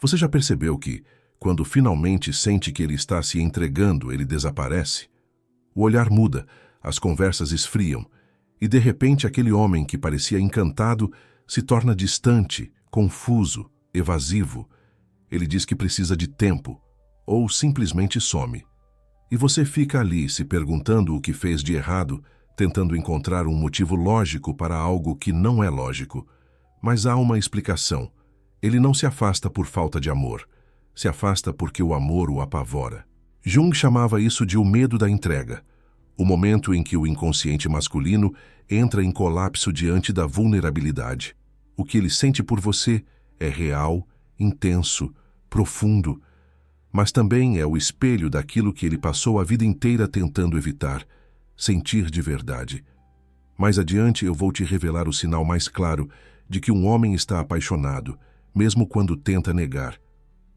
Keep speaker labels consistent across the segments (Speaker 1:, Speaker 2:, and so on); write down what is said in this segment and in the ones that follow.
Speaker 1: Você já percebeu que, quando finalmente sente que ele está se entregando, ele desaparece? O olhar muda, as conversas esfriam, e de repente aquele homem que parecia encantado se torna distante, confuso, evasivo. Ele diz que precisa de tempo, ou simplesmente some. E você fica ali se perguntando o que fez de errado, tentando encontrar um motivo lógico para algo que não é lógico. Mas há uma explicação. Ele não se afasta por falta de amor. Se afasta porque o amor o apavora. Jung chamava isso de o medo da entrega. O momento em que o inconsciente masculino entra em colapso diante da vulnerabilidade. O que ele sente por você é real, intenso, profundo, mas também é o espelho daquilo que ele passou a vida inteira tentando evitar, sentir de verdade. Mais adiante eu vou te revelar o sinal mais claro de que um homem está apaixonado, mesmo quando tenta negar.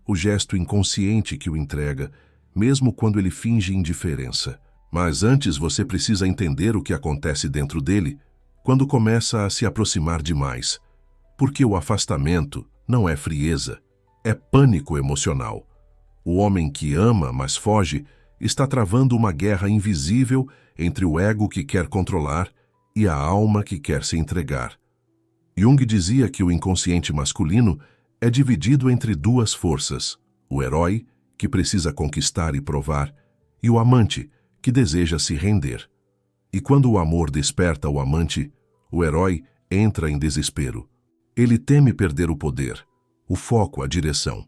Speaker 1: O gesto inconsciente que o entrega, mesmo quando ele finge indiferença. Mas antes você precisa entender o que acontece dentro dele quando começa a se aproximar demais. Porque o afastamento não é frieza, é pânico emocional. O homem que ama, mas foge, está travando uma guerra invisível entre o ego que quer controlar e a alma que quer se entregar. Jung dizia que o inconsciente masculino é dividido entre duas forças: o herói, que precisa conquistar e provar, e o amante, que deseja se render. E quando o amor desperta o amante, o herói entra em desespero. Ele teme perder o poder, o foco, a direção.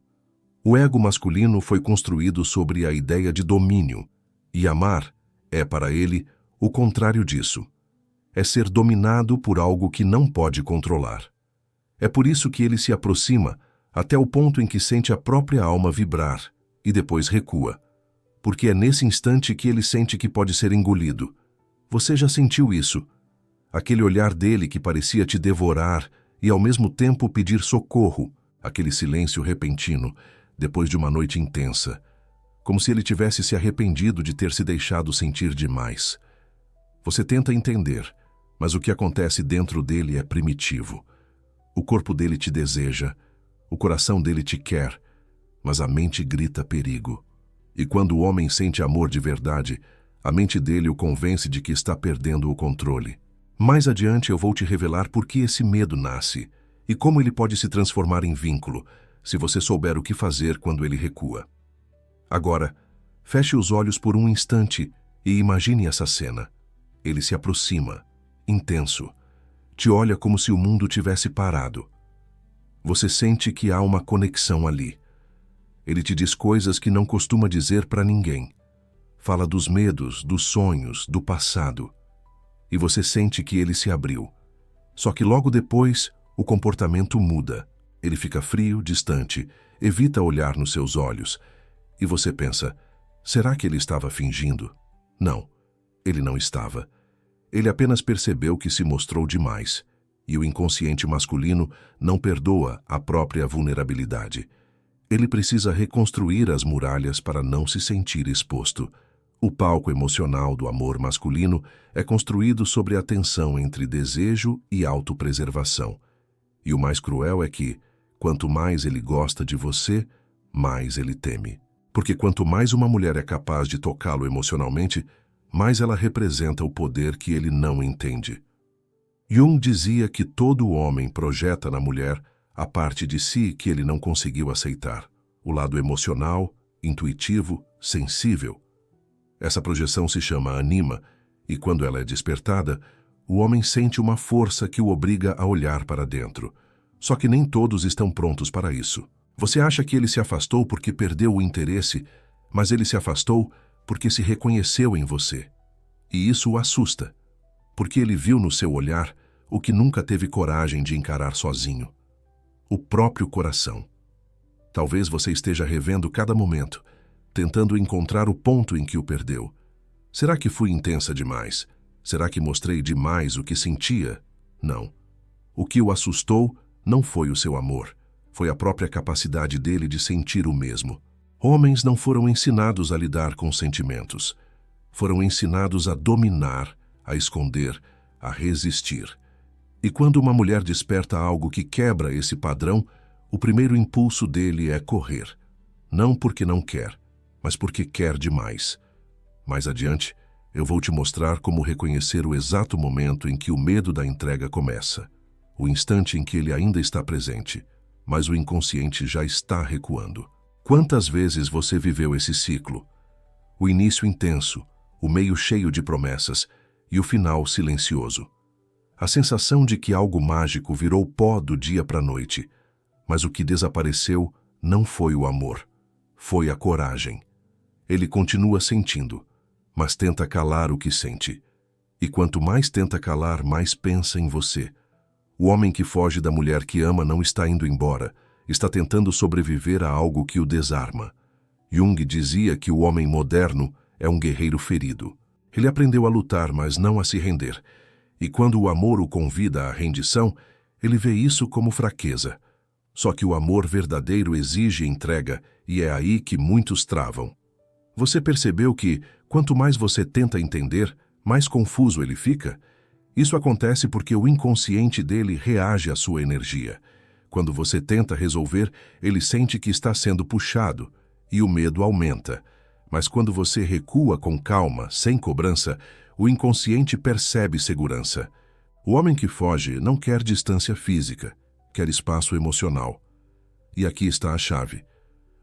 Speaker 1: O ego masculino foi construído sobre a ideia de domínio, e amar é, para ele, o contrário disso. É ser dominado por algo que não pode controlar. É por isso que ele se aproxima até o ponto em que sente a própria alma vibrar e depois recua. Porque é nesse instante que ele sente que pode ser engolido. Você já sentiu isso? Aquele olhar dele que parecia te devorar e ao mesmo tempo pedir socorro, aquele silêncio repentino, depois de uma noite intensa, como se ele tivesse se arrependido de ter se deixado sentir demais. Você tenta entender, mas o que acontece dentro dele é primitivo. O corpo dele te deseja, o coração dele te quer, mas a mente grita perigo. E quando o homem sente amor de verdade, a mente dele o convence de que está perdendo o controle. Mais adiante eu vou te revelar por que esse medo nasce e como ele pode se transformar em vínculo, se você souber o que fazer quando ele recua. Agora, feche os olhos por um instante e imagine essa cena. Ele se aproxima, intenso. Te olha como se o mundo tivesse parado. Você sente que há uma conexão ali. Ele te diz coisas que não costuma dizer para ninguém. Fala dos medos, dos sonhos, do passado. E você sente que ele se abriu. Só que logo depois, o comportamento muda. Ele fica frio, distante, evita olhar nos seus olhos. E você pensa, será que ele estava fingindo? Não, ele não estava. Ele apenas percebeu que se mostrou demais. E o inconsciente masculino não perdoa a própria vulnerabilidade. Ele precisa reconstruir as muralhas para não se sentir exposto. O palco emocional do amor masculino é construído sobre a tensão entre desejo e autopreservação. E o mais cruel é que, quanto mais ele gosta de você, mais ele teme. Porque quanto mais uma mulher é capaz de tocá-lo emocionalmente, mais ela representa o poder que ele não entende. Jung dizia que todo homem projeta na mulher a parte de si que ele não conseguiu aceitar, o lado emocional, intuitivo, sensível. Essa projeção se chama anima, e quando ela é despertada, o homem sente uma força que o obriga a olhar para dentro. Só que nem todos estão prontos para isso. Você acha que ele se afastou porque perdeu o interesse, mas ele se afastou porque se reconheceu em você. E isso o assusta, porque ele viu no seu olhar o que nunca teve coragem de encarar sozinho. O próprio coração. Talvez você esteja revendo cada momento, tentando encontrar o ponto em que o perdeu. Será que fui intensa demais? Será que mostrei demais o que sentia? Não. O que o assustou não foi o seu amor, foi a própria capacidade dele de sentir o mesmo. Homens não foram ensinados a lidar com sentimentos. Foram ensinados a dominar, a esconder, a resistir. E quando uma mulher desperta algo que quebra esse padrão, o primeiro impulso dele é correr. Não porque não quer, mas porque quer demais. Mais adiante, eu vou te mostrar como reconhecer o exato momento em que o medo da entrega começa. O instante em que ele ainda está presente, mas o inconsciente já está recuando. Quantas vezes você viveu esse ciclo? O início intenso, o meio cheio de promessas e o final silencioso. A sensação de que algo mágico virou pó do dia para a noite, mas o que desapareceu não foi o amor, foi a coragem. Ele continua sentindo, mas tenta calar o que sente. E quanto mais tenta calar, mais pensa em você. O homem que foge da mulher que ama não está indo embora, está tentando sobreviver a algo que o desarma. Jung dizia que o homem moderno é um guerreiro ferido. Ele aprendeu a lutar, mas não a se render. E quando o amor o convida à rendição, ele vê isso como fraqueza. Só que o amor verdadeiro exige entrega, e é aí que muitos travam. Você percebeu que, quanto mais você tenta entender, mais confuso ele fica? Isso acontece porque o inconsciente dele reage à sua energia. Quando você tenta resolver, ele sente que está sendo puxado, e o medo aumenta. Mas quando você recua com calma, sem cobrança, o inconsciente percebe segurança. O homem que foge não quer distância física, quer espaço emocional. E aqui está a chave.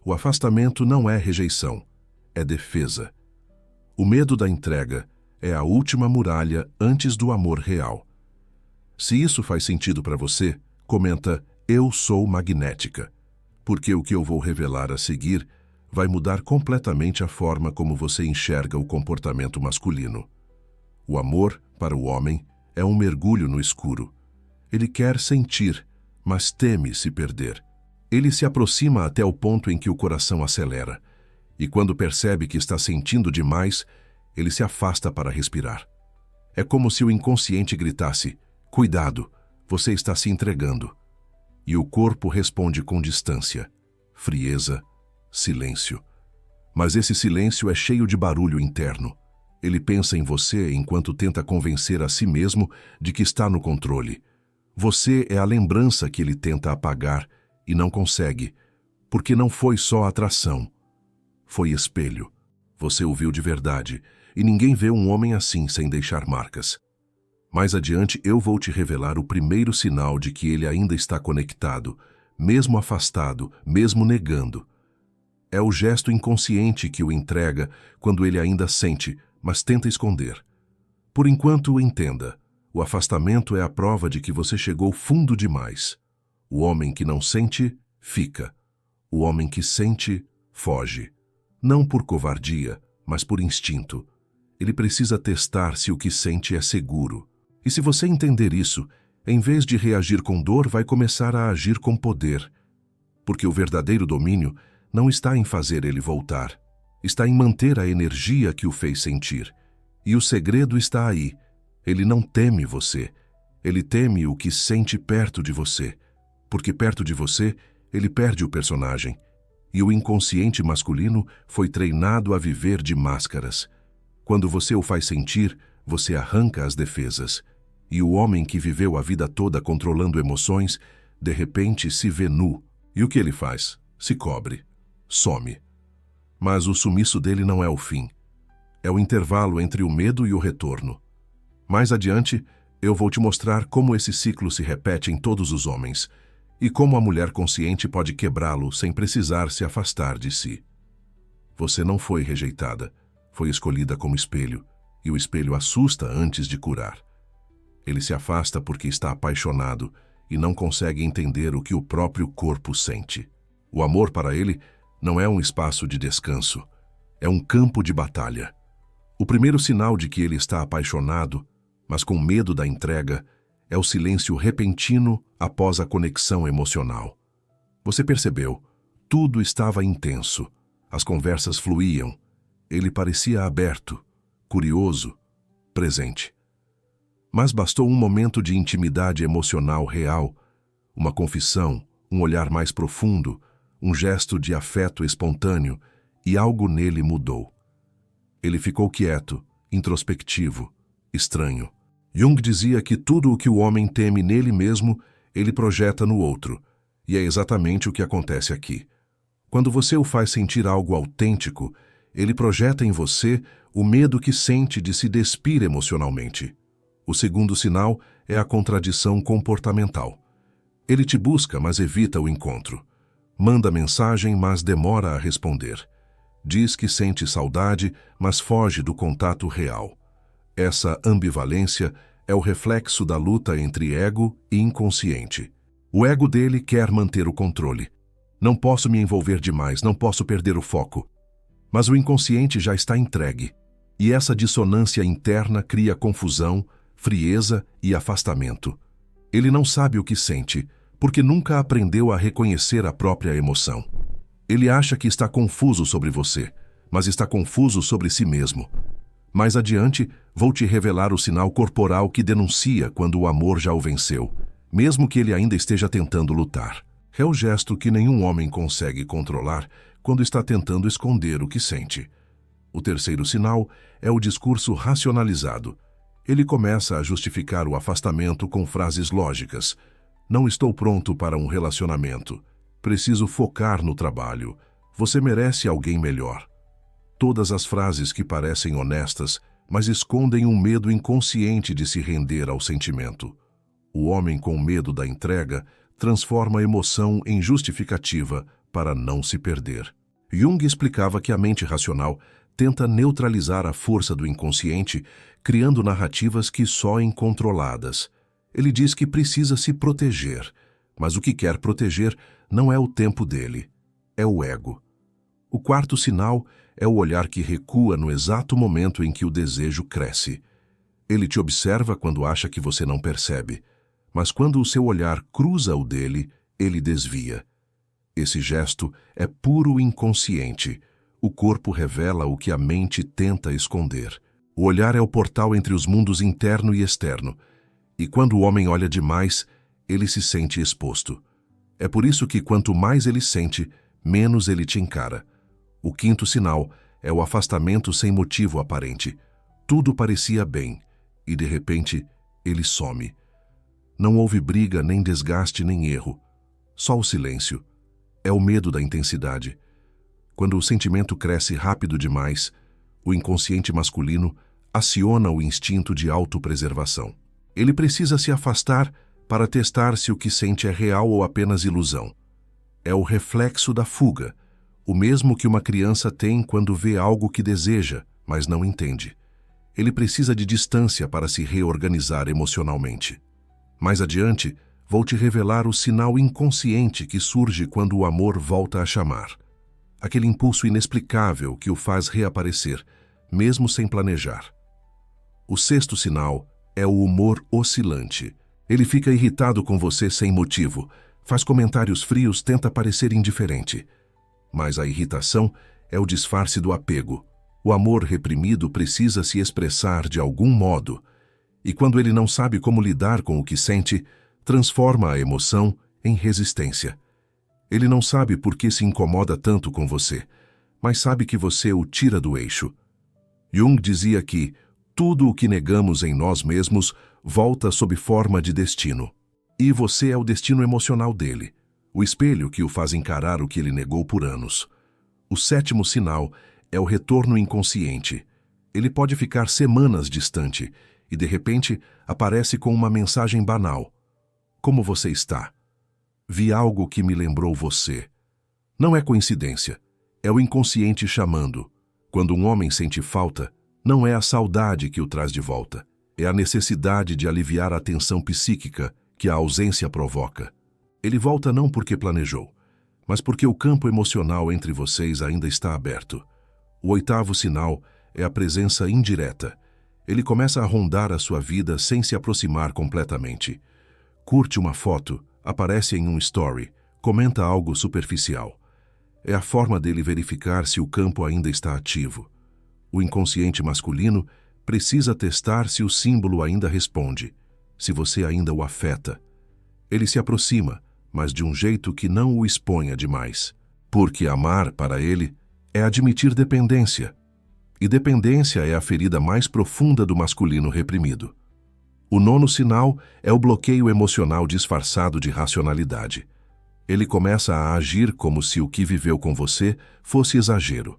Speaker 1: O afastamento não é rejeição, é defesa. O medo da entrega é a última muralha antes do amor real. Se isso faz sentido para você, comenta "Eu sou magnética", porque o que eu vou revelar a seguir vai mudar completamente a forma como você enxerga o comportamento masculino. O amor, para o homem, é um mergulho no escuro. Ele quer sentir, mas teme se perder. Ele se aproxima até o ponto em que o coração acelera, e quando percebe que está sentindo demais, ele se afasta para respirar. É como se o inconsciente gritasse: "Cuidado, você está se entregando." E o corpo responde com distância, frieza, silêncio. Mas esse silêncio é cheio de barulho interno. Ele pensa em você enquanto tenta convencer a si mesmo de que está no controle. Você é a lembrança que ele tenta apagar e não consegue, porque não foi só atração. Foi espelho. Você o viu de verdade, e ninguém vê um homem assim sem deixar marcas. Mais adiante eu vou te revelar o primeiro sinal de que ele ainda está conectado, mesmo afastado, mesmo negando. É o gesto inconsciente que o entrega quando ele ainda sente, mas tenta esconder. Por enquanto, entenda, o afastamento é a prova de que você chegou fundo demais. O homem que não sente, fica. O homem que sente, foge. Não por covardia, mas por instinto. Ele precisa testar se o que sente é seguro. E se você entender isso, em vez de reagir com dor, vai começar a agir com poder. Porque o verdadeiro domínio não está em fazer ele voltar. Está em manter a energia que o fez sentir. E o segredo está aí. Ele não teme você. Ele teme o que sente perto de você. Porque perto de você, ele perde o personagem. E o inconsciente masculino foi treinado a viver de máscaras. Quando você o faz sentir, você arranca as defesas. E o homem que viveu a vida toda controlando emoções, de repente se vê nu. E o que ele faz? Se cobre. Some. Mas o sumiço dele não é o fim. É o intervalo entre o medo e o retorno. Mais adiante, eu vou te mostrar como esse ciclo se repete em todos os homens e como a mulher consciente pode quebrá-lo sem precisar se afastar de si. Você não foi rejeitada, foi escolhida como espelho, e o espelho assusta antes de curar. Ele se afasta porque está apaixonado e não consegue entender o que o próprio corpo sente. O amor para ele não é um espaço de descanso, é um campo de batalha. O primeiro sinal de que ele está apaixonado, mas com medo da entrega, é o silêncio repentino após a conexão emocional. Você percebeu? Tudo estava intenso. As conversas fluíam. Ele parecia aberto, curioso, presente. Mas bastou um momento de intimidade emocional real, uma confissão, um olhar mais profundo, um gesto de afeto espontâneo, e algo nele mudou. Ele ficou quieto, introspectivo, estranho. Jung dizia que tudo o que o homem teme nele mesmo, ele projeta no outro. E é exatamente o que acontece aqui. Quando você o faz sentir algo autêntico, ele projeta em você o medo que sente de se despir emocionalmente. O segundo sinal é a contradição comportamental. Ele te busca, mas evita o encontro. Manda mensagem, mas demora a responder. Diz que sente saudade, mas foge do contato real. Essa ambivalência é o reflexo da luta entre ego e inconsciente. O ego dele quer manter o controle. Não posso me envolver demais, não posso perder o foco. Mas o inconsciente já está entregue. E essa dissonância interna cria confusão, frieza e afastamento. Ele não sabe o que sente, porque nunca aprendeu a reconhecer a própria emoção. Ele acha que está confuso sobre você, mas está confuso sobre si mesmo. Mais adiante, vou te revelar o sinal corporal que denuncia quando o amor já o venceu, mesmo que ele ainda esteja tentando lutar. É o gesto que nenhum homem consegue controlar quando está tentando esconder o que sente. O terceiro sinal é o discurso racionalizado. Ele começa a justificar o afastamento com frases lógicas. Não estou pronto para um relacionamento. Preciso focar no trabalho. Você merece alguém melhor. Todas as frases que parecem honestas, mas escondem um medo inconsciente de se render ao sentimento. O homem com medo da entrega transforma a emoção em justificativa para não se perder. Jung explicava que a mente racional tenta neutralizar a força do inconsciente, criando narrativas que soem controladas. Ele diz que precisa se proteger, mas o que quer proteger não é o tempo dele, é o ego. O quarto sinal é o olhar que recua no exato momento em que o desejo cresce. Ele te observa quando acha que você não percebe, mas quando o seu olhar cruza o dele, ele desvia. Esse gesto é puro inconsciente. O corpo revela o que a mente tenta esconder. O olhar é o portal entre os mundos interno e externo, e quando o homem olha demais, ele se sente exposto. É por isso que quanto mais ele sente, menos ele te encara. O quinto sinal é o afastamento sem motivo aparente. Tudo parecia bem, e de repente, ele some. Não houve briga, nem desgaste, nem erro. Só o silêncio. É o medo da intensidade. Quando o sentimento cresce rápido demais, o inconsciente masculino aciona o instinto de autopreservação. Ele precisa se afastar para testar se o que sente é real ou apenas ilusão. É o reflexo da fuga, o mesmo que uma criança tem quando vê algo que deseja, mas não entende. Ele precisa de distância para se reorganizar emocionalmente. Mais adiante, vou te revelar o sinal inconsciente que surge quando o amor volta a chamar. Aquele impulso inexplicável que o faz reaparecer, mesmo sem planejar. O sexto sinal é o humor oscilante. Ele fica irritado com você sem motivo, faz comentários frios, tenta parecer indiferente. Mas a irritação é o disfarce do apego. O amor reprimido precisa se expressar de algum modo, e quando ele não sabe como lidar com o que sente, transforma a emoção em resistência. Ele não sabe por que se incomoda tanto com você, mas sabe que você o tira do eixo. Jung dizia que tudo o que negamos em nós mesmos volta sob forma de destino. E você é o destino emocional dele, o espelho que o faz encarar o que ele negou por anos. O sétimo sinal é o retorno inconsciente. Ele pode ficar semanas distante e, de repente, aparece com uma mensagem banal. Como você está? Vi algo que me lembrou você. Não é coincidência, é o inconsciente chamando. Quando um homem sente falta, não é a saudade que o traz de volta, é a necessidade de aliviar a tensão psíquica que a ausência provoca. Ele volta não porque planejou, mas porque o campo emocional entre vocês ainda está aberto. O oitavo sinal é a presença indireta. Ele começa a rondar a sua vida sem se aproximar completamente. Curte uma foto, aparece em um story, comenta algo superficial. É a forma dele verificar se o campo ainda está ativo. O inconsciente masculino precisa testar se o símbolo ainda responde, se você ainda o afeta. Ele se aproxima, mas de um jeito que não o exponha demais. Porque amar, para ele, é admitir dependência. E dependência é a ferida mais profunda do masculino reprimido. O nono sinal é o bloqueio emocional disfarçado de racionalidade. Ele começa a agir como se o que viveu com você fosse exagero.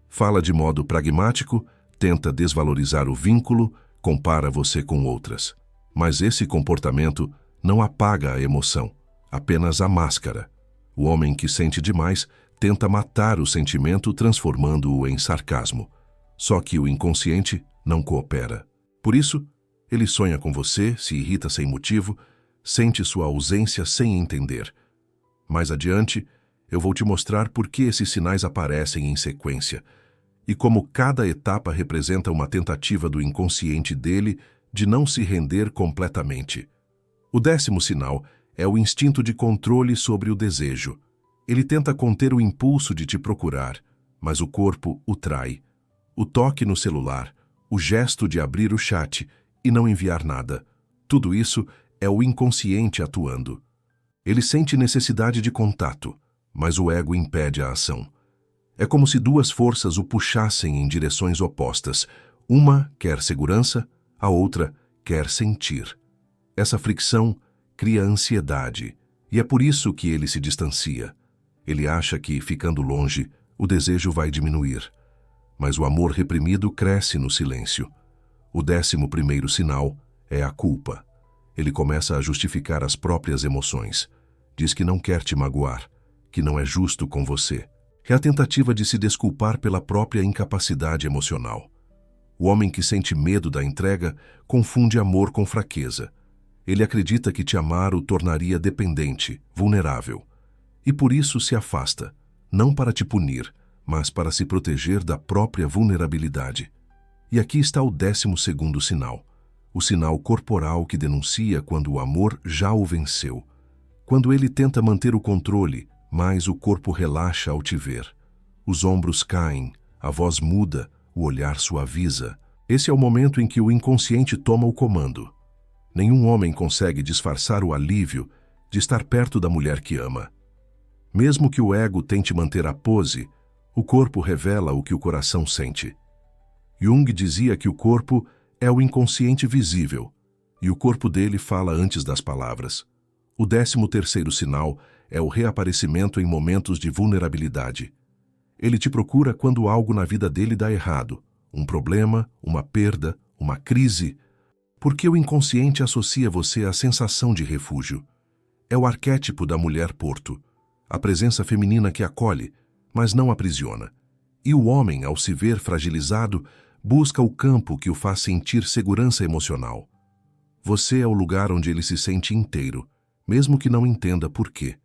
Speaker 1: Fala de modo pragmático, tenta desvalorizar o vínculo, compara você com outras. Mas esse comportamento não apaga a emoção, apenas a máscara. O homem que sente demais tenta matar o sentimento transformando-o em sarcasmo. Só que o inconsciente não coopera. Por isso, ele sonha com você, se irrita sem motivo, sente sua ausência sem entender. Mais adiante, eu vou te mostrar por que esses sinais aparecem em sequência e como cada etapa representa uma tentativa do inconsciente dele de não se render completamente. O 10º sinal é o instinto de controle sobre o desejo. Ele tenta conter o impulso de te procurar, mas o corpo o trai. O toque no celular, o gesto de abrir o chat e não enviar nada. Tudo isso é o inconsciente atuando. Ele sente necessidade de contato, mas o ego impede a ação. É como se duas forças o puxassem em direções opostas. Uma quer segurança, a outra quer sentir. Essa fricção cria ansiedade, e é por isso que ele se distancia. Ele acha que, ficando longe, o desejo vai diminuir. Mas o amor reprimido cresce no silêncio. O 11º sinal é a culpa. Ele começa a justificar as próprias emoções. Diz que não quer te magoar, que não é justo com você. É a tentativa de se desculpar pela própria incapacidade emocional. O homem que sente medo da entrega confunde amor com fraqueza. Ele acredita que te amar o tornaria dependente, vulnerável. E por isso se afasta, não para te punir, mas para se proteger da própria vulnerabilidade. E aqui está o 12º sinal, o sinal corporal que denuncia quando o amor já o venceu. Quando ele tenta manter o controle, mas o corpo relaxa ao te ver. Os ombros caem, a voz muda, o olhar suaviza. Esse é o momento em que o inconsciente toma o comando. Nenhum homem consegue disfarçar o alívio de estar perto da mulher que ama. Mesmo que o ego tente manter a pose, o corpo revela o que o coração sente. Jung dizia que o corpo é o inconsciente visível, e o corpo dele fala antes das palavras. O 13º sinal é o reaparecimento em momentos de vulnerabilidade. Ele te procura quando algo na vida dele dá errado, um problema, uma perda, uma crise, porque o inconsciente associa você à sensação de refúgio. É o arquétipo da mulher porto, a presença feminina que acolhe, mas não aprisiona. E o homem, ao se ver fragilizado, busca o campo que o faz sentir segurança emocional. Você é o lugar onde ele se sente inteiro, mesmo que não entenda por quê.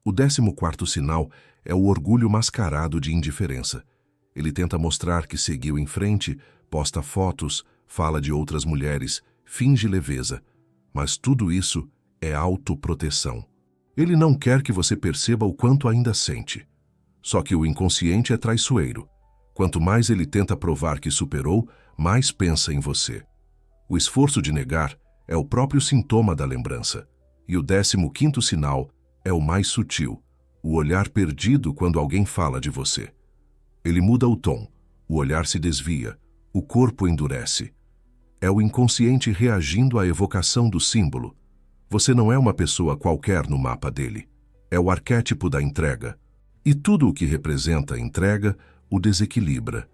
Speaker 1: O 14º sinal é o orgulho mascarado de indiferença. Ele tenta mostrar que seguiu em frente, posta fotos, fala de outras mulheres, finge leveza. Mas tudo isso é autoproteção. Ele não quer que você perceba o quanto ainda sente. Só que o inconsciente é traiçoeiro. Quanto mais ele tenta provar que superou, mais pensa em você. O esforço de negar é o próprio sintoma da lembrança. E o 15º sinal é o mais sutil, o olhar perdido quando alguém fala de você. Ele muda o tom, o olhar se desvia, o corpo endurece. É o inconsciente reagindo à evocação do símbolo. Você não é uma pessoa qualquer no mapa dele. É o arquétipo da entrega. E tudo o que representa a entrega o desequilibra.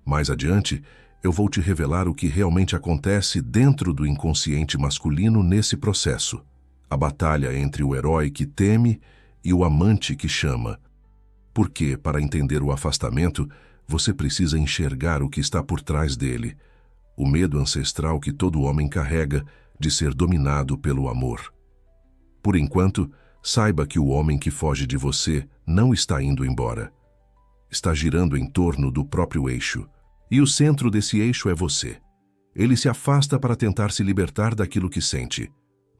Speaker 1: Mais adiante, eu vou te revelar o que realmente acontece dentro do inconsciente masculino nesse processo. A batalha entre o herói que teme e o amante que chama. Porque, para entender o afastamento, você precisa enxergar o que está por trás dele. O medo ancestral que todo homem carrega de ser dominado pelo amor. Por enquanto, saiba que o homem que foge de você não está indo embora. Está girando em torno do próprio eixo. E o centro desse eixo é você. Ele se afasta para tentar se libertar daquilo que sente.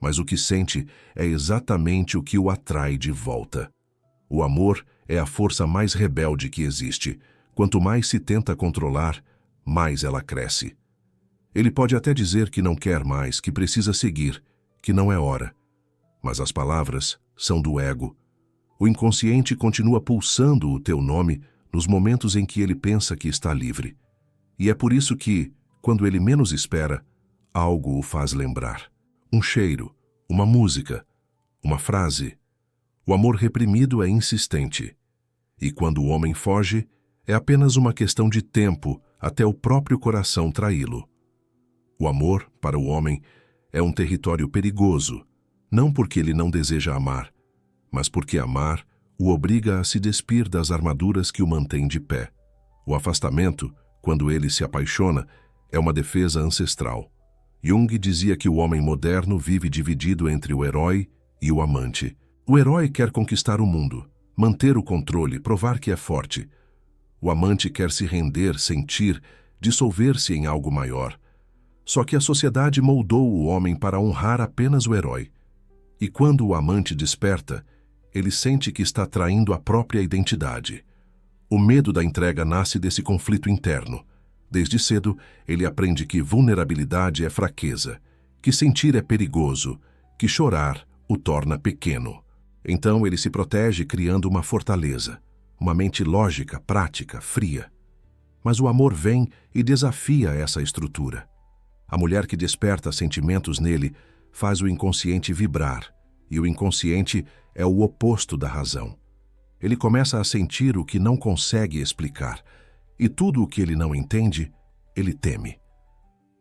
Speaker 1: Mas o que sente é exatamente o que o atrai de volta. O amor é a força mais rebelde que existe. Quanto mais se tenta controlar, mais ela cresce. Ele pode até dizer que não quer mais, que precisa seguir, que não é hora. Mas as palavras são do ego. O inconsciente continua pulsando o teu nome nos momentos em que ele pensa que está livre. E é por isso que, quando ele menos espera, algo o faz lembrar. Um cheiro, uma música, uma frase. O amor reprimido é insistente. E quando o homem foge, é apenas uma questão de tempo até o próprio coração traí-lo. O amor, para o homem, é um território perigoso, não porque ele não deseja amar, mas porque amar o obriga a se despir das armaduras que o mantêm de pé. O afastamento, quando ele se apaixona, é uma defesa ancestral. Jung dizia que o homem moderno vive dividido entre o herói e o amante. O herói quer conquistar o mundo, manter o controle, provar que é forte. O amante quer se render, sentir, dissolver-se em algo maior. Só que a sociedade moldou o homem para honrar apenas o herói. E quando o amante desperta, ele sente que está traindo a própria identidade. O medo da entrega nasce desse conflito interno. Desde cedo, ele aprende que vulnerabilidade é fraqueza, que sentir é perigoso, que chorar o torna pequeno. Então ele se protege criando uma fortaleza, uma mente lógica, prática, fria. Mas o amor vem e desafia essa estrutura. A mulher que desperta sentimentos nele faz o inconsciente vibrar, e o inconsciente é o oposto da razão. Ele começa a sentir o que não consegue explicar, e tudo o que ele não entende, ele teme.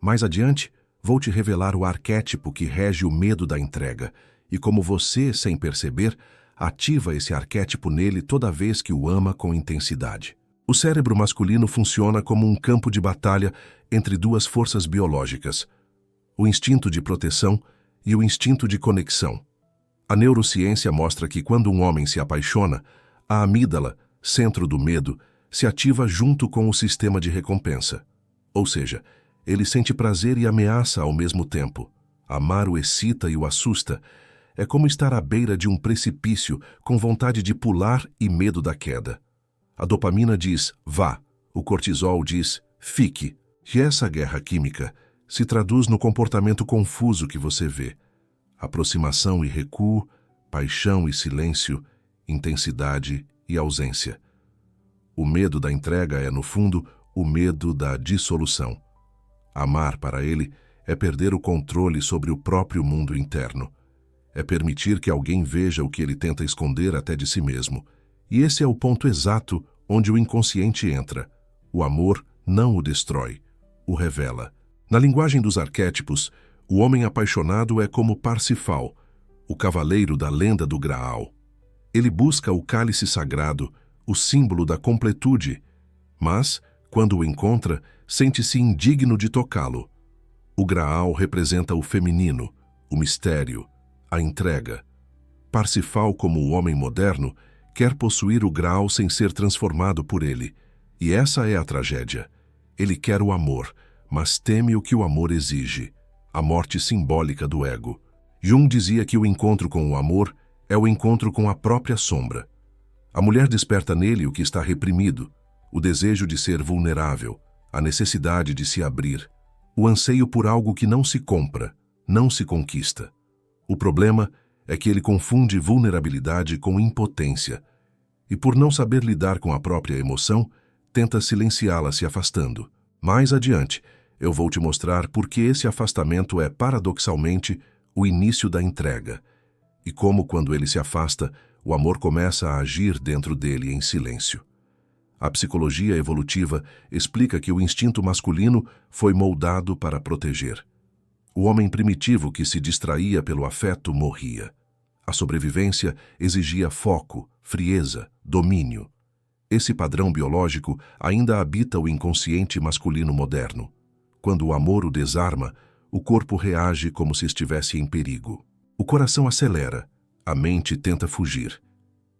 Speaker 1: Mais adiante, vou te revelar o arquétipo que rege o medo da entrega, e como você, sem perceber, ativa esse arquétipo nele toda vez que o ama com intensidade. O cérebro masculino funciona como um campo de batalha entre duas forças biológicas, o instinto de proteção e o instinto de conexão. A neurociência mostra que quando um homem se apaixona, a amígdala, centro do medo, se ativa junto com o sistema de recompensa. Ou seja, ele sente prazer e ameaça ao mesmo tempo. Amar o excita e o assusta. É como estar à beira de um precipício com vontade de pular e medo da queda. A dopamina diz, vá. O cortisol diz, fique. E essa guerra química se traduz no comportamento confuso que você vê. Aproximação e recuo, paixão e silêncio, intensidade e ausência. O medo da entrega é, no fundo, o medo da dissolução. Amar, para ele, é perder o controle sobre o próprio mundo interno. É permitir que alguém veja o que ele tenta esconder até de si mesmo. E esse é o ponto exato onde o inconsciente entra. O amor não o destrói, o revela. Na linguagem dos arquétipos, o homem apaixonado é como Parsifal, o cavaleiro da lenda do Graal. Ele busca o cálice sagrado, o símbolo da completude, mas, quando o encontra, sente-se indigno de tocá-lo. O Graal representa o feminino, o mistério, a entrega. Parsifal, como o homem moderno, quer possuir o Graal sem ser transformado por ele. E essa é a tragédia. Ele quer o amor, mas teme o que o amor exige, a morte simbólica do ego. Jung dizia que o encontro com o amor é o encontro com a própria sombra. A mulher desperta nele o que está reprimido, o desejo de ser vulnerável, a necessidade de se abrir, o anseio por algo que não se compra, não se conquista. O problema é que ele confunde vulnerabilidade com impotência, e por não saber lidar com a própria emoção, tenta silenciá-la se afastando. Mais adiante, eu vou te mostrar por que esse afastamento é, paradoxalmente, o início da entrega, e como, quando ele se afasta, o amor começa a agir dentro dele em silêncio. A psicologia evolutiva explica que o instinto masculino foi moldado para proteger. O homem primitivo que se distraía pelo afeto morria. A sobrevivência exigia foco, frieza, domínio. Esse padrão biológico ainda habita o inconsciente masculino moderno. Quando o amor o desarma, o corpo reage como se estivesse em perigo. O coração acelera, a mente tenta fugir.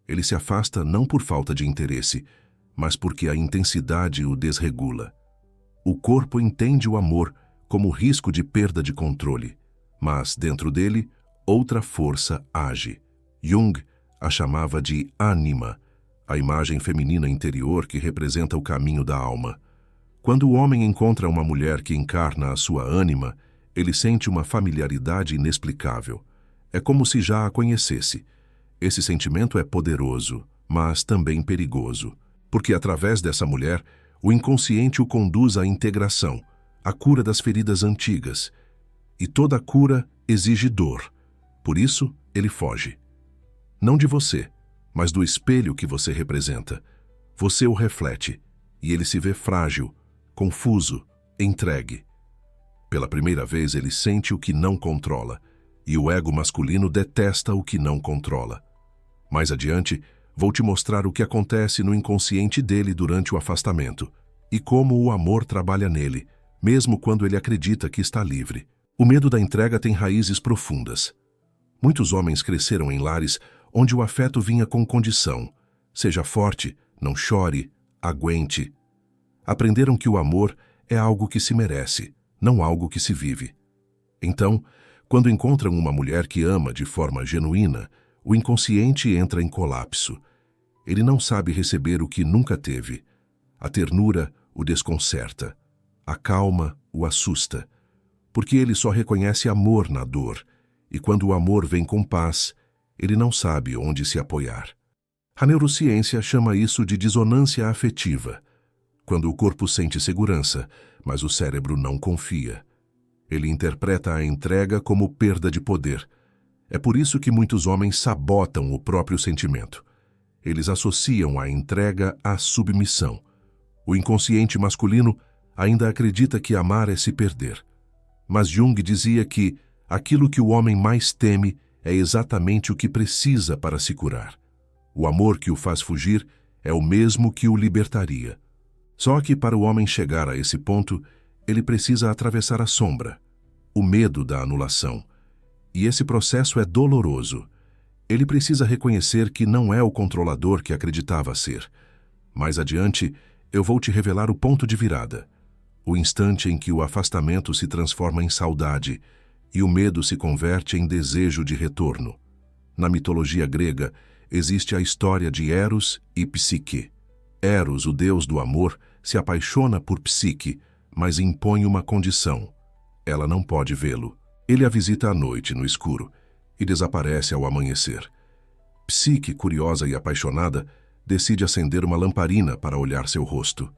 Speaker 1: Ele se afasta não por falta de interesse, mas porque a intensidade o desregula. O corpo entende o amor como risco de perda de controle, mas, dentro dele, outra força age. Jung a chamava de ânima, a imagem feminina interior que representa o caminho da alma. Quando o homem encontra uma mulher que encarna a sua ânima, ele sente uma familiaridade inexplicável. É como se já a conhecesse. Esse sentimento é poderoso, mas também perigoso, porque através dessa mulher, o inconsciente o conduz à integração, à cura das feridas antigas. E toda cura exige dor. Por isso, ele foge. não de você, mas do espelho que você representa. Você o reflete, e ele se vê frágil, confuso, entregue. Pela primeira vez ele sente o que não controla, e o ego masculino detesta o que não controla. Mais adiante, vou te mostrar o que acontece no inconsciente dele durante o afastamento, e como o amor trabalha nele, mesmo quando ele acredita que está livre. O medo da entrega tem raízes profundas. Muitos homens cresceram em lares onde o afeto vinha com condição. Seja forte, não chore, aguente. Aprenderam que o amor é algo que se merece, não algo que se vive. Então, quando encontram uma mulher que ama de forma genuína, o inconsciente entra em colapso. Ele não sabe receber o que nunca teve. A ternura o desconcerta. A calma o assusta. Porque ele só reconhece amor na dor, e quando o amor vem com paz, ele não sabe onde se apoiar. A neurociência chama isso de dissonância afetiva, quando o corpo sente segurança, mas o cérebro não confia. Ele interpreta a entrega como perda de poder. É por isso que muitos homens sabotam o próprio sentimento. Eles associam a entrega à submissão. O inconsciente masculino ainda acredita que amar é se perder. Mas Jung dizia que aquilo que o homem mais teme é exatamente o que precisa para se curar. O amor que o faz fugir é o mesmo que o libertaria. Só que para o homem chegar a esse ponto, ele precisa atravessar a sombra, o medo da anulação. E esse processo é doloroso. Ele precisa reconhecer que não é o controlador que acreditava ser. Mais adiante, eu vou te revelar o ponto de virada. O instante em que o afastamento se transforma em saudade e o medo se converte em desejo de retorno. Na mitologia grega, existe a história de Eros e Psique. Eros, o deus do amor, se apaixona por Psique, mas impõe uma condição. Ela não pode vê-lo. Ele a visita à noite, no escuro, e desaparece ao amanhecer. Psique, curiosa e apaixonada, decide acender uma lamparina para olhar seu rosto.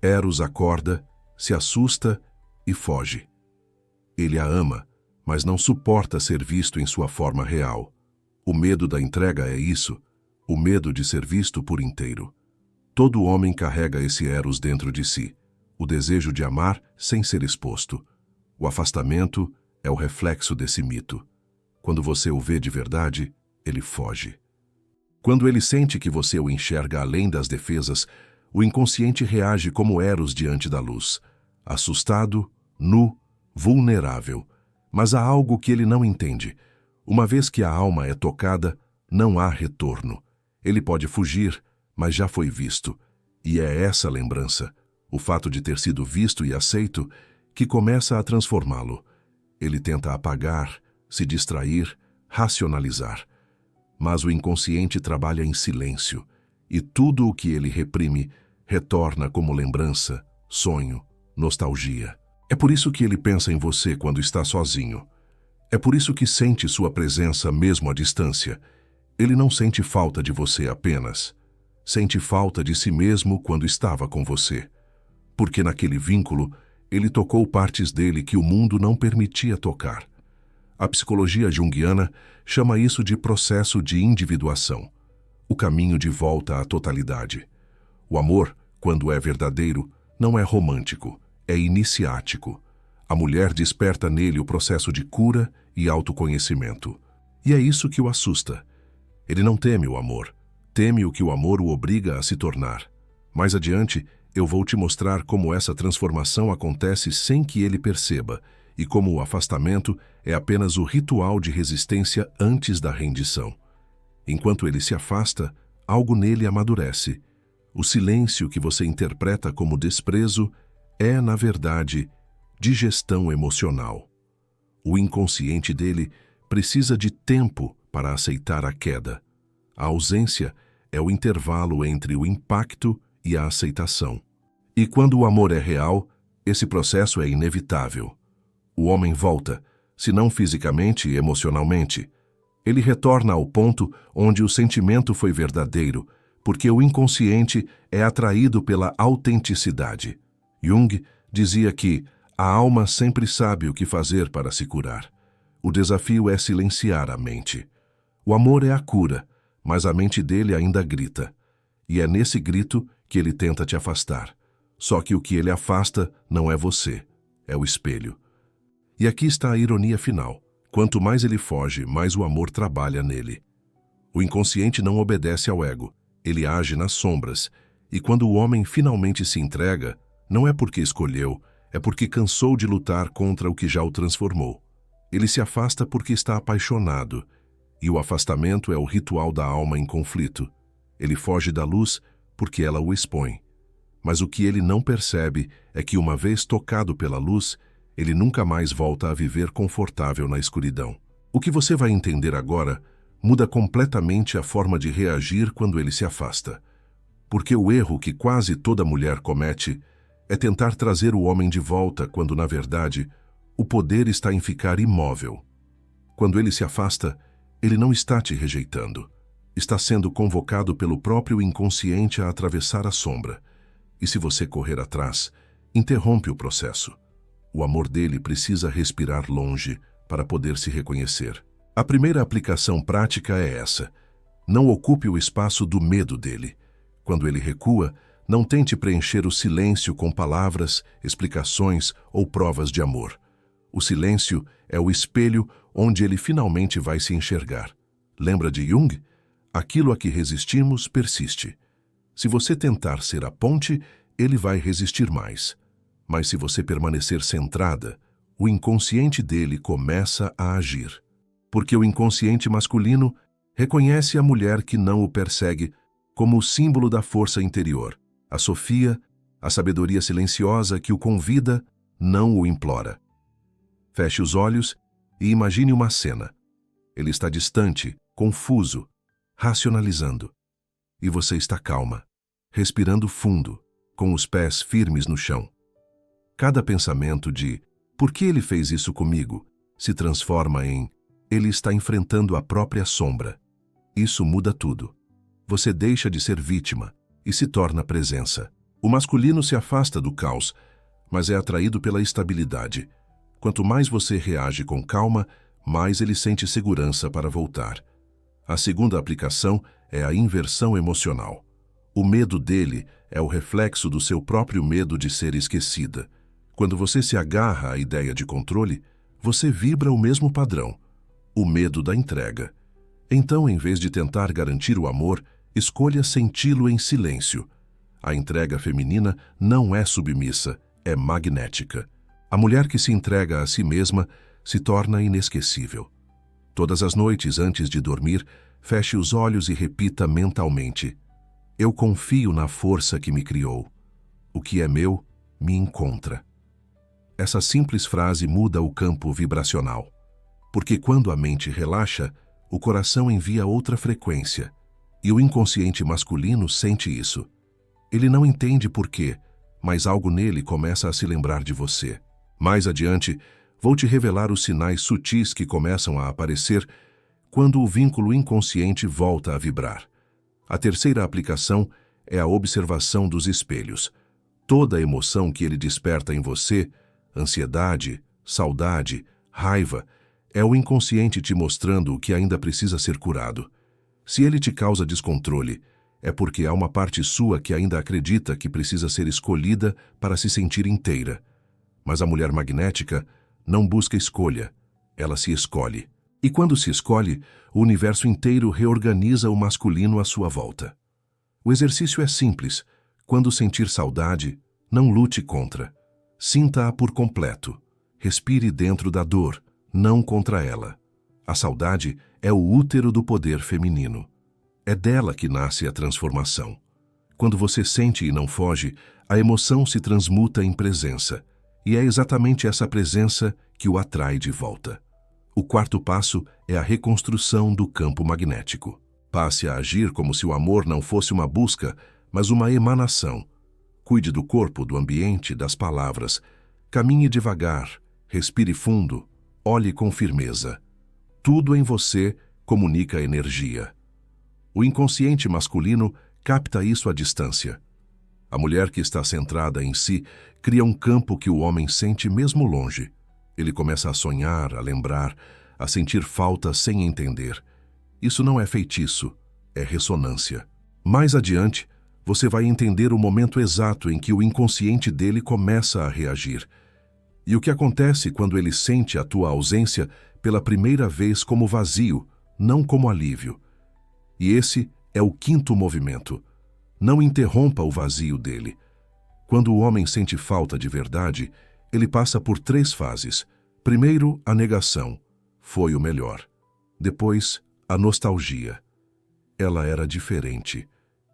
Speaker 1: Eros acorda, se assusta e foge. Ele a ama, mas não suporta ser visto em sua forma real. O medo da entrega é isso, o medo de ser visto por inteiro. Todo homem carrega esse Eros dentro de si, o desejo de amar sem ser exposto. O afastamento é o reflexo desse mito. Quando você o vê de verdade, ele foge. Quando ele sente que você o enxerga além das defesas, o inconsciente reage como Eros diante da luz. Assustado, nu, vulnerável. Mas há algo que ele não entende. Uma vez que a alma é tocada, não há retorno. Ele pode fugir, mas já foi visto. E é essa lembrança, o fato de ter sido visto e aceito, que começa a transformá-lo. Ele tenta apagar, se distrair, racionalizar. Mas o inconsciente trabalha em silêncio, e tudo o que ele reprime retorna como lembrança, sonho, nostalgia. É por isso que ele pensa em você quando está sozinho. É por isso que sente sua presença mesmo à distância. Ele não sente falta de você apenas. Sente falta de si mesmo quando estava com você. Porque naquele vínculo, ele tocou partes dele que o mundo não permitia tocar. A psicologia junguiana chama isso de processo de individuação. O caminho de volta à totalidade. O amor, quando é verdadeiro, não é romântico, é iniciático. A mulher desperta nele o processo de cura e autoconhecimento. E é isso que o assusta. Ele não teme o amor, teme o que o amor o obriga a se tornar. Mais adiante, eu vou te mostrar como essa transformação acontece sem que ele perceba e como o afastamento é apenas o ritual de resistência antes da rendição. Enquanto ele se afasta, algo nele amadurece. O silêncio que você interpreta como desprezo é, na verdade, digestão emocional. O inconsciente dele precisa de tempo para aceitar a queda. A ausência é o intervalo entre o impacto e a aceitação. E quando o amor é real, esse processo é inevitável. O homem volta, se não fisicamente e emocionalmente. Ele retorna ao ponto onde o sentimento foi verdadeiro, porque o inconsciente é atraído pela autenticidade. Jung dizia que a alma sempre sabe o que fazer para se curar. O desafio é silenciar a mente. O amor é a cura, mas a mente dele ainda grita. E é nesse grito que ele tenta te afastar. Só que o que ele afasta não é você, é o espelho. E aqui está a ironia final. Quanto mais ele foge, mais o amor trabalha nele. O inconsciente não obedece ao ego, ele age nas sombras. E quando o homem finalmente se entrega, não é porque escolheu, é porque cansou de lutar contra o que já o transformou. Ele se afasta porque está apaixonado. E o afastamento é o ritual da alma em conflito. Ele foge da luz porque ela o expõe. Mas o que ele não percebe é que, uma vez tocado pela luz, ele nunca mais volta a viver confortável na escuridão. O que você vai entender agora muda completamente a forma de reagir quando ele se afasta. Porque o erro que quase toda mulher comete é tentar trazer o homem de volta quando, na verdade, o poder está em ficar imóvel. Quando ele se afasta, ele não está te rejeitando. Está sendo convocado pelo próprio inconsciente a atravessar a sombra. E se você correr atrás, interrompe o processo. O amor dele precisa respirar longe para poder se reconhecer. A primeira aplicação prática é essa. Não ocupe o espaço do medo dele. Quando ele recua, não tente preencher o silêncio com palavras, explicações ou provas de amor. O silêncio é o espelho onde ele finalmente vai se enxergar. Lembra de Jung? Aquilo a que resistimos persiste. Se você tentar ser a ponte, ele vai resistir mais. Mas se você permanecer centrada, o inconsciente dele começa a agir. Porque o inconsciente masculino reconhece a mulher que não o persegue como o símbolo da força interior, a Sofia, a sabedoria silenciosa que o convida, não o implora. Feche os olhos e imagine uma cena. Ele está distante, confuso, racionalizando. E você está calma, respirando fundo, com os pés firmes no chão. Cada pensamento de "por que ele fez isso comigo?" se transforma em "ele está enfrentando a própria sombra." Isso muda tudo. Você deixa de ser vítima e se torna presença. O masculino se afasta do caos, mas é atraído pela estabilidade. Quanto mais você reage com calma, mais ele sente segurança para voltar. A segunda aplicação é a inversão emocional. O medo dele é o reflexo do seu próprio medo de ser esquecida. Quando você se agarra à ideia de controle, você vibra o mesmo padrão, o medo da entrega. Então, em vez de tentar garantir o amor, escolha senti-lo em silêncio. A entrega feminina não é submissa, é magnética. A mulher que se entrega a si mesma se torna inesquecível. Todas as noites, antes de dormir, feche os olhos e repita mentalmente: "Eu confio na força que me criou. O que é meu, me encontra." Essa simples frase muda o campo vibracional. Porque quando a mente relaxa, o coração envia outra frequência. E o inconsciente masculino sente isso. Ele não entende por quê, mas algo nele começa a se lembrar de você. Mais adiante, vou te revelar os sinais sutis que começam a aparecer quando o vínculo inconsciente volta a vibrar. A terceira aplicação é a observação dos espelhos. Toda a emoção que ele desperta em você, ansiedade, saudade, raiva, é o inconsciente te mostrando o que ainda precisa ser curado. Se ele te causa descontrole, é porque há uma parte sua que ainda acredita que precisa ser escolhida para se sentir inteira. Mas a mulher magnética não busca escolha, ela se escolhe. E quando se escolhe, o universo inteiro reorganiza o masculino à sua volta. O exercício é simples. Quando sentir saudade, não lute contra. Sinta-a por completo. Respire dentro da dor, não contra ela. A saudade é o útero do poder feminino. É dela que nasce a transformação. Quando você sente e não foge, a emoção se transmuta em presença. E é exatamente essa presença que o atrai de volta. O quarto passo é a reconstrução do campo magnético. Passe a agir como se o amor não fosse uma busca, mas uma emanação. Cuide do corpo, do ambiente, das palavras. Caminhe devagar, respire fundo, olhe com firmeza. Tudo em você comunica energia. O inconsciente masculino capta isso à distância. A mulher que está centrada em si cria um campo que o homem sente mesmo longe. Ele começa a sonhar, a lembrar, a sentir falta sem entender. Isso não é feitiço, é ressonância. Mais adiante, você vai entender o momento exato em que o inconsciente dele começa a reagir. E o que acontece quando ele sente a tua ausência pela primeira vez como vazio, não como alívio. E esse é o quinto movimento. Não interrompa o vazio dele. Quando o homem sente falta de verdade, ele passa por 3 fases. Primeiro, a negação. Foi o melhor. Depois, a nostalgia. Ela era diferente.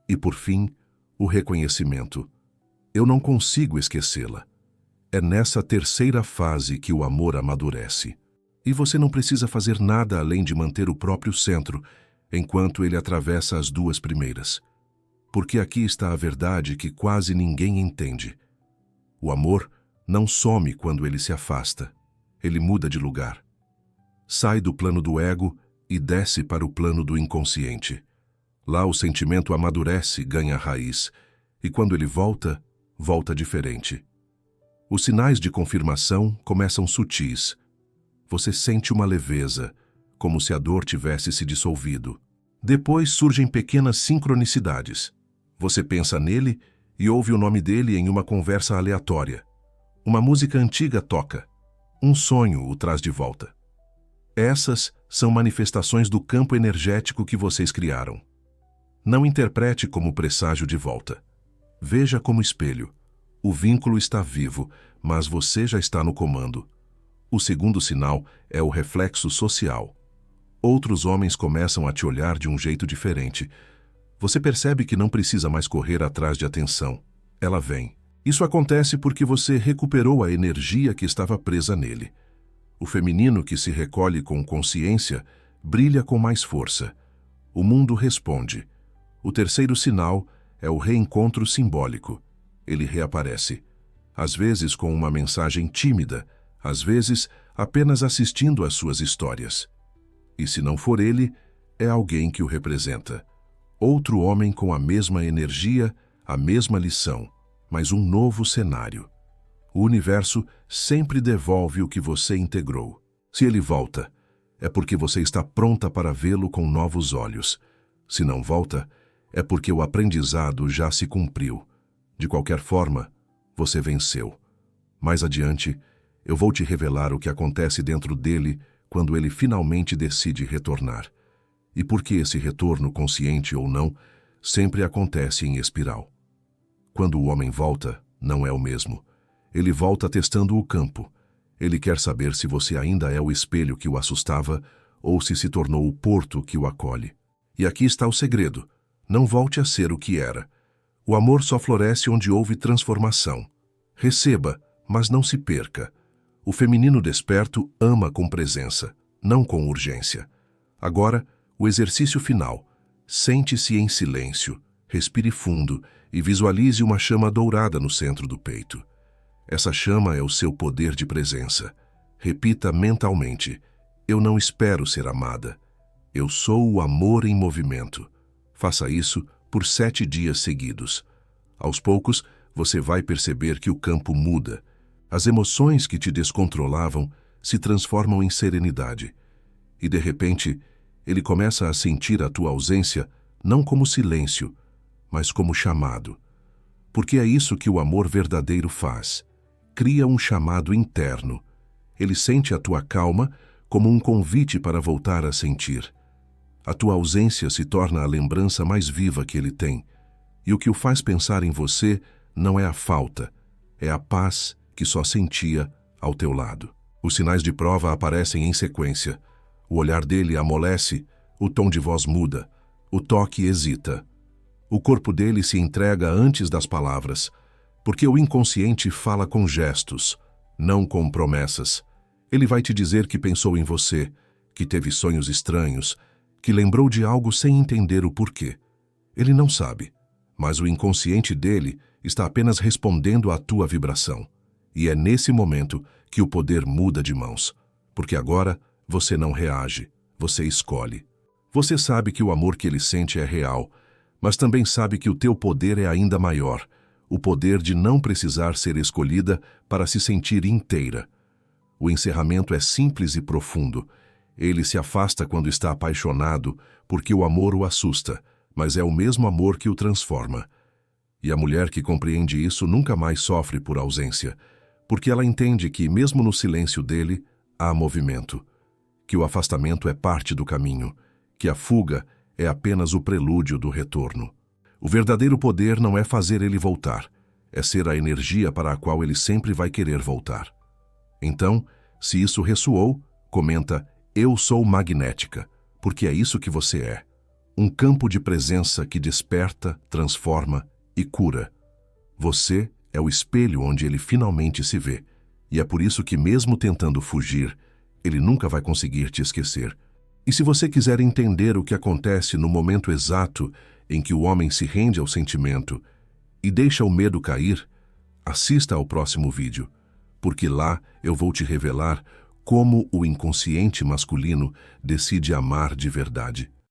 Speaker 1: E, por fim, o reconhecimento. Eu não consigo esquecê-la. É nessa terceira fase que o amor amadurece. E você não precisa fazer nada além de manter o próprio centro, enquanto ele atravessa as 2 primeiras. Porque aqui está a verdade que quase ninguém entende. O amor não some quando ele se afasta. Ele muda de lugar. Sai do plano do ego e desce para o plano do inconsciente. Lá o sentimento amadurece, ganha raiz, e quando ele volta, volta diferente. Os sinais de confirmação começam sutis. Você sente uma leveza, como se a dor tivesse se dissolvido. Depois surgem pequenas sincronicidades. Você pensa nele e ouve o nome dele em uma conversa aleatória. Uma música antiga toca. Um sonho o traz de volta. Essas são manifestações do campo energético que vocês criaram. Não interprete como presságio de volta. Veja como espelho. O vínculo está vivo, mas você já está no comando. O segundo sinal é o reflexo social. Outros homens começam a te olhar de um jeito diferente. Você percebe que não precisa mais correr atrás de atenção. Ela vem. Isso acontece porque você recuperou a energia que estava presa nele. O feminino que se recolhe com consciência brilha com mais força. O mundo responde. O terceiro sinal é o reencontro simbólico. Ele reaparece. Às vezes com uma mensagem tímida, às vezes apenas assistindo às suas histórias. E se não for ele, é alguém que o representa. Outro homem com a mesma energia, a mesma lição, mas um novo cenário. O universo sempre devolve o que você integrou. Se ele volta, é porque você está pronta para vê-lo com novos olhos. Se não volta, é porque o aprendizado já se cumpriu. De qualquer forma, você venceu. Mais adiante, eu vou te revelar o que acontece dentro dele quando ele finalmente decide retornar. E por que esse retorno, consciente ou não, sempre acontece em espiral. Quando o homem volta, não é o mesmo. Ele volta testando o campo. Ele quer saber se você ainda é o espelho que o assustava ou se se tornou o porto que o acolhe. E aqui está o segredo. Não volte a ser o que era. O amor só floresce onde houve transformação. Receba, mas não se perca. O feminino desperto ama com presença, não com urgência. Agora, o exercício final. Sente-se em silêncio, respire fundo e visualize uma chama dourada no centro do peito. Essa chama é o seu poder de presença. Repita mentalmente: eu não espero ser amada. Eu sou o amor em movimento. Faça isso por 7 dias seguidos. Aos poucos, você vai perceber que o campo muda. As emoções que te descontrolavam se transformam em serenidade. E, de repente, ele começa a sentir a tua ausência não como silêncio, mas como chamado. Porque é isso que o amor verdadeiro faz. Cria um chamado interno. Ele sente a tua calma como um convite para voltar a sentir. A tua ausência se torna a lembrança mais viva que ele tem. E o que o faz pensar em você não é a falta, é a paz que só sentia ao teu lado. Os sinais de prova aparecem em sequência. O olhar dele amolece, o tom de voz muda, o toque hesita. O corpo dele se entrega antes das palavras, porque o inconsciente fala com gestos, não com promessas. Ele vai te dizer que pensou em você, que teve sonhos estranhos, que lembrou de algo sem entender o porquê. Ele não sabe, mas o inconsciente dele está apenas respondendo à tua vibração. E é nesse momento que o poder muda de mãos, porque agora você não reage, você escolhe. Você sabe que o amor que ele sente é real, mas também sabe que o teu poder é ainda maior, o poder de não precisar ser escolhida para se sentir inteira. O encerramento é simples e profundo. Ele se afasta quando está apaixonado, porque o amor o assusta, mas é o mesmo amor que o transforma. E a mulher que compreende isso nunca mais sofre por ausência, porque ela entende que, mesmo no silêncio dele, há movimento, que o afastamento é parte do caminho, que a fuga é apenas o prelúdio do retorno. O verdadeiro poder não é fazer ele voltar, é ser a energia para a qual ele sempre vai querer voltar. Então, se isso ressoou, comenta: eu sou magnética, porque é isso que você é. Um campo de presença que desperta, transforma e cura. Você é o espelho onde ele finalmente se vê, e é por isso que, mesmo tentando fugir, ele nunca vai conseguir te esquecer. E se você quiser entender o que acontece no momento exato em que o homem se rende ao sentimento e deixa o medo cair, assista ao próximo vídeo, porque lá eu vou te revelar como o inconsciente masculino decide amar de verdade.